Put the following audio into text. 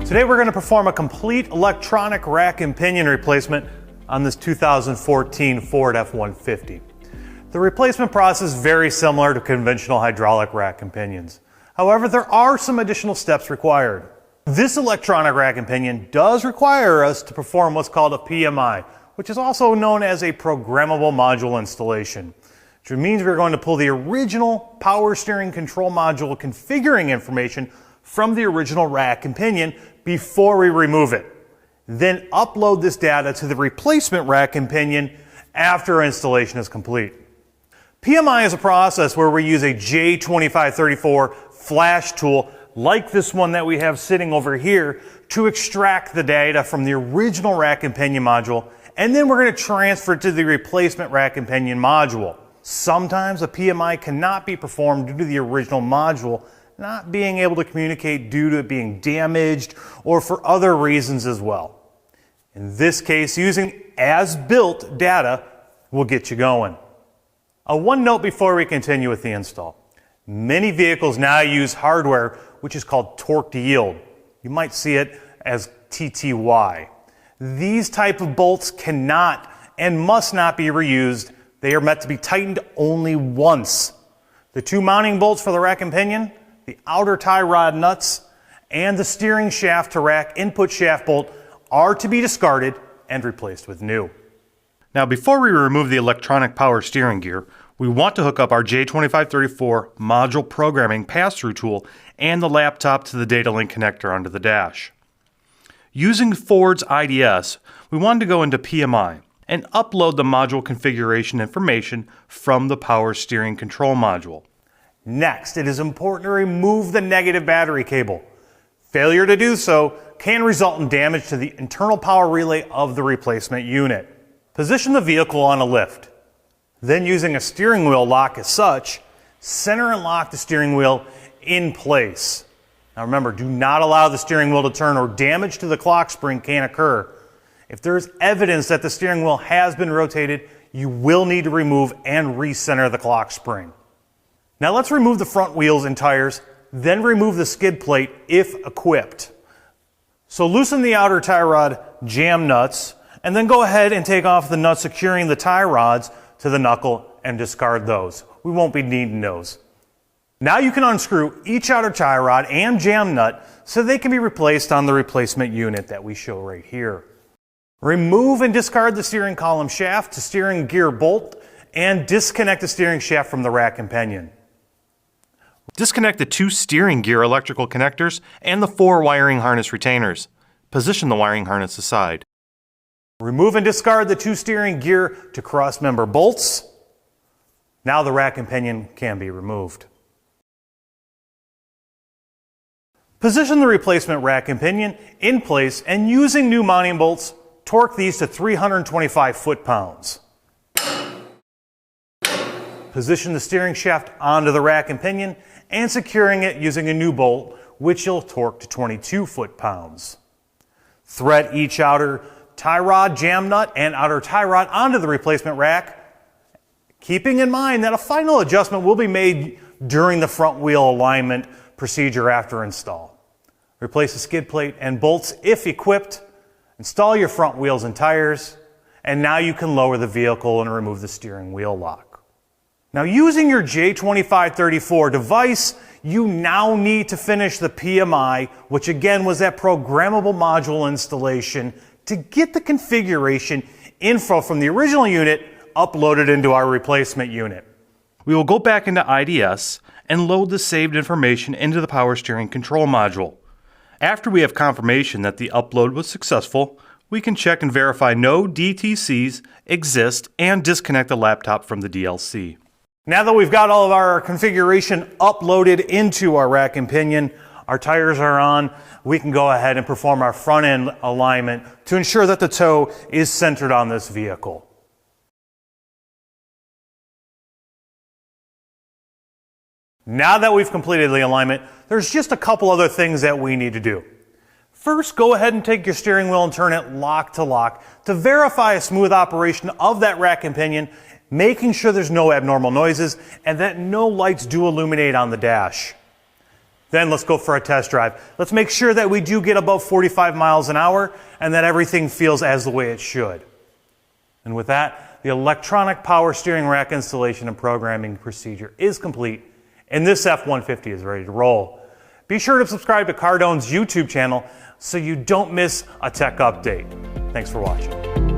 Today we're going to perform a complete electronic rack and pinion replacement on this 2014 Ford F-150. The replacement process is very similar to conventional hydraulic rack and pinions. However, there are some additional steps required. This electronic rack and pinion does require us to perform what's called a PMI, which is also known as a programmable module installation, which means we're going to pull the original power steering control module configuring information from the original rack and pinion before we remove it. Then upload this data to the replacement rack and pinion after installation is complete. PMI is a process where we use a J2534 flash tool like this one that we have sitting over here to extract the data from the original rack and pinion module, and then we're going to transfer it to the replacement rack and pinion module. Sometimes a PMI cannot be performed due to the original module not being able to communicate due to it being damaged or for other reasons as well. In this case, using as-built data will get you going. One note before we continue with the install. Many vehicles now use hardware which is called torque to yield. You might see it as TTY. These type of bolts cannot and must not be reused. They are meant to be tightened only once. The two mounting bolts for the rack and pinion, the outer tie rod nuts, and the steering shaft to rack input shaft bolt are to be discarded and replaced with new. Now, before we remove the electronic power steering gear, we want to hook up our J2534 module programming pass-through tool and the laptop to the data link connector onto the dash. Using Ford's IDS, we wanted to go into PMI and upload the module configuration information from the power steering control module. Next, it is important to remove the negative battery cable. Failure to do so can result in damage to the internal power relay of the replacement unit. Position the vehicle on a lift. Then, using a steering wheel lock as such, center and lock the steering wheel in place. Now remember, do not allow the steering wheel to turn or damage to the clock spring can occur. If there is evidence that the steering wheel has been rotated, you will need to remove and recenter the clock spring. Now let's remove the front wheels and tires, then remove the skid plate if equipped. So loosen the outer tie rod jam nuts, and then go ahead and take off the nuts securing the tie rods to the knuckle and discard those. We won't be needing those. Now you can unscrew each outer tie rod and jam nut so they can be replaced on the replacement unit that we show right here. Remove and discard the steering column shaft to steering gear bolt and disconnect the steering shaft from the rack and pinion. Disconnect the two steering gear electrical connectors and the 4 wiring harness retainers. Position the wiring harness aside. Remove and discard the 2 steering gear to cross-member bolts. Now the rack and pinion can be removed. Position the replacement rack and pinion in place and using new mounting bolts, torque these to 325 foot-pounds. Position the steering shaft onto the rack and pinion and securing it using a new bolt, which you'll torque to 22 foot-pounds. Thread each outer tie rod, jam nut, and outer tie rod onto the replacement rack, keeping in mind that a final adjustment will be made during the front wheel alignment procedure after install. Replace the skid plate and bolts if equipped, install your front wheels and tires, and now you can lower the vehicle and remove the steering wheel lock. Now, using your J2534 device, you now need to finish the PMI, which again was that programmable module installation, to get the configuration info from the original unit uploaded into our replacement unit. We will go back into IDS and load the saved information into the power steering control module. After we have confirmation that the upload was successful, we can check and verify no DTCs exist and disconnect the laptop from the DLC. Now that we've got all of our configuration uploaded into our rack and pinion, our tires are on, we can go ahead and perform our front end alignment to ensure that the toe is centered on this vehicle. Now that we've completed the alignment, there's just a couple other things that we need to do. First, go ahead and take your steering wheel and turn it lock to verify a smooth operation of that rack and pinion, making sure there's no abnormal noises and that no lights do illuminate on the dash. Then let's go for a test drive. Let's make sure that we do get above 45 miles an hour and that everything feels as the way it should. And with that, the electronic power steering rack installation and programming procedure is complete, and this F-150 is ready to roll. Be sure to subscribe to Cardone's YouTube channel so you don't miss a tech update. Thanks for watching.